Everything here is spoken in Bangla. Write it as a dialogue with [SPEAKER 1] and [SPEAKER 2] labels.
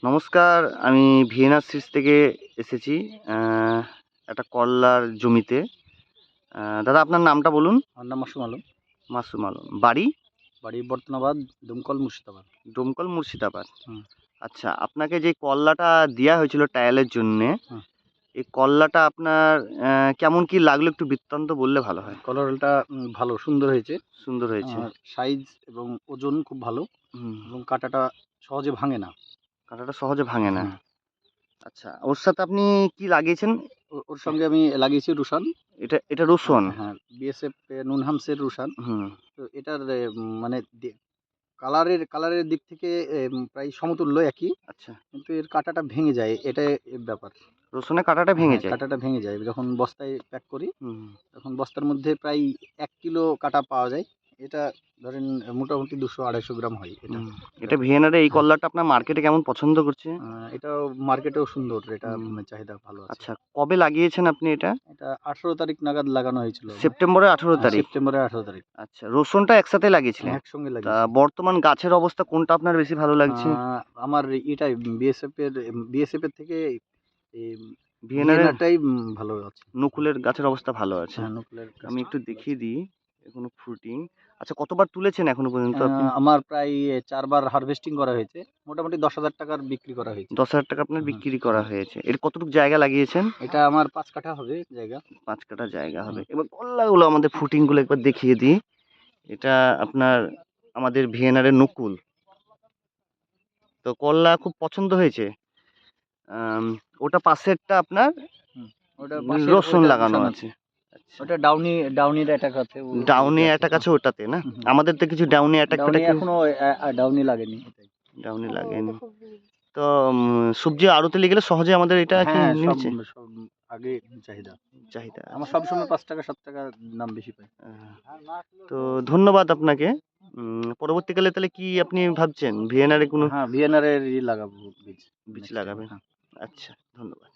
[SPEAKER 1] নমস্কার, আমি ভিএনআর সিডস থেকে এসেছি একটা করলার জমিতে। দাদা আপনার নামটা বলুন?
[SPEAKER 2] আমার নাম মাসুম আলম।
[SPEAKER 1] মাসুম আলম। বাড়ি?
[SPEAKER 2] বাড়ি বর্তনাবাদ, দমকল, মুর্শিদাবাদ।
[SPEAKER 1] ডোমকল, মুর্শিদাবাদ।
[SPEAKER 2] হুম।
[SPEAKER 1] আচ্ছা, আপনাকে যে করলাটা দেওয়া হয়েছিল ট্রায়ালের জন্যে,
[SPEAKER 2] হুম।
[SPEAKER 1] এই করলাটা আপনার কেমন কি লাগলো একটু বৃত্তান্ত বললে ভালো হয়।
[SPEAKER 2] কলারটা ভালো, সুন্দর হয়েছে।
[SPEAKER 1] সুন্দর হয়েছে।
[SPEAKER 2] সাইজ এবং ওজন খুব ভালো
[SPEAKER 1] হুম।
[SPEAKER 2] এবং কাঁটাটা সহজে ভাঙে না।
[SPEAKER 1] কাঁটাটা সহজে ভাঙে না।
[SPEAKER 2] হুম।
[SPEAKER 1] আচ্ছা, ওর সাথে আপনি কি লাগিয়েছেন?
[SPEAKER 2] ওর সঙ্গে আমি লাগিয়েছি রুশান।
[SPEAKER 1] এটা রসুন?
[SPEAKER 2] হ্যাঁ, বিএসএফ নুনহামসের রুশান।
[SPEAKER 1] হুম।
[SPEAKER 2] তো এটার মানে কালারের দিক থেকে প্রায় সমতুল্য একই।
[SPEAKER 1] আচ্ছা,
[SPEAKER 2] কিন্তু এর কাঁটাটা ভেঙে যায়, এটাই এর ব্যাপার।
[SPEAKER 1] রসুনের কাঁটাটা ভেঙে
[SPEAKER 2] হ্যাঁ,
[SPEAKER 1] যায়।
[SPEAKER 2] কাঁটাটা ভেঙে যায়। যখন বস্তায় প্যাক করি,
[SPEAKER 1] হুম।
[SPEAKER 2] তখন বস্তার মধ্যে প্রায় ১ কিলো কাঁটা পাওয়া যায়। এটা ধরেন মোটামুটি ২০০-২৫০ গ্রাম হয় এটা।
[SPEAKER 1] এটা ভিএনআর এই
[SPEAKER 2] হ্যাঁ।
[SPEAKER 1] করলাটা আপনার মার্কেটে কেমন পছন্দ করছে?
[SPEAKER 2] এটাও মার্কেটেও সুন্দর। এটা
[SPEAKER 1] হুম।
[SPEAKER 2] চাহিদা ভালো আছে।
[SPEAKER 1] আচ্ছা, কবে লাগিয়েছেন আপনি এটা?
[SPEAKER 2] এটা ১৮ তারিখ নাগাদ লাগানো হয়েছিল।
[SPEAKER 1] সেপ্টেম্বরের ১৮ তারিখ?
[SPEAKER 2] সেপ্টেম্বরের ১৮ তারিখ।
[SPEAKER 1] আচ্ছা, রসুনটা একসাথে লাগিয়েছিলেন?
[SPEAKER 2] একসঙ্গে
[SPEAKER 1] তা
[SPEAKER 2] লাগিয়েছি।
[SPEAKER 1] বর্তমান গাছের অবস্থা কোনটা আপনার বেশি ভালো
[SPEAKER 2] আ
[SPEAKER 1] লাগছে?
[SPEAKER 2] আমার এটাই বিএসএফ এর থেকে এই
[SPEAKER 1] ভিএনআর এর
[SPEAKER 2] ভিএনআরটাই ভালো আছে।
[SPEAKER 1] নকুলের গাছের অবস্থা ভালো আছে।
[SPEAKER 2] হ্যাঁ, নকুলের
[SPEAKER 1] আমি
[SPEAKER 2] গাছটা
[SPEAKER 1] একটু
[SPEAKER 2] ভালো আছে।
[SPEAKER 1] দেখিয়ে দিই এখনো ফ্রুটিং। আচ্ছা, কতবার তুলেছেন এখনো পর্যন্ত আপনি?
[SPEAKER 2] আমার প্রায় ৪ বার হারভেস্টিং করা হয়েছে। মোটামুটি ১০,০০০ টাকার বিক্রি করা হয়েছে।
[SPEAKER 1] ১০,০০০ টাকা আপনার
[SPEAKER 2] হুম,
[SPEAKER 1] বিক্রি করা
[SPEAKER 2] হুম।
[SPEAKER 1] হয়েছে। এর কতটুকু জায়গা লাগিয়েছেন?
[SPEAKER 2] এটা আমার ৫ কাঠা হবে জায়গা।
[SPEAKER 1] ৫ কাঠা জায়গা হবে।
[SPEAKER 2] হুম।
[SPEAKER 1] এবার করলাগুলো আমাদের ফ্রুটিং গুলো একবার দেখিয়ে দিই। এটা আপনার আমাদের ভিএনআর এর নকুল। তো করলা খুব পছন্দ হয়েছে। আম ওটা পাশেরটা আপনার
[SPEAKER 2] হুম। ওটা পাশের
[SPEAKER 1] রসুন
[SPEAKER 2] ওইটা
[SPEAKER 1] লাগানো
[SPEAKER 2] রুশান
[SPEAKER 1] আছে।
[SPEAKER 2] আছে।
[SPEAKER 1] আচ্ছা।
[SPEAKER 2] ওটা ডাউনির অ্যাটাক আছে।
[SPEAKER 1] ডাউনি
[SPEAKER 2] গাছে।
[SPEAKER 1] অ্যাটাক আছে ওটাতে না?
[SPEAKER 2] হুম, হুম।
[SPEAKER 1] আমাদের তো কিছু ডাউনি অ্যাটাক
[SPEAKER 2] ডাউনি
[SPEAKER 1] ফ্যাটাক
[SPEAKER 2] এখনো ডাউনি লাগেনি এটাই।
[SPEAKER 1] ডাউনি লাগেনি। তো সবজি আড়তে নিয়ে গেলে সহজে আমাদের এটা কি
[SPEAKER 2] হ্যাঁ, সব
[SPEAKER 1] মিলছে?
[SPEAKER 2] সব আগে চাহিদা।
[SPEAKER 1] চাহিদা
[SPEAKER 2] আমার
[SPEAKER 1] আছে।
[SPEAKER 2] সবসময় ৳৫ ৳৭ দাম বেশি পাই।
[SPEAKER 1] আ তো ধন্যবাদ আপনাকে। পরবর্তীকালে তাহলে কি আপনি ভাবছেন? ভিএনআর এ কোনো
[SPEAKER 2] হ্যাঁ, ভিএনআর এর লাগাবো বীজ
[SPEAKER 1] বীজ
[SPEAKER 2] নেক্সট টাইম।
[SPEAKER 1] লাগাবেন?
[SPEAKER 2] হ্যাঁ।
[SPEAKER 1] আচ্ছা, ধন্যবাদ।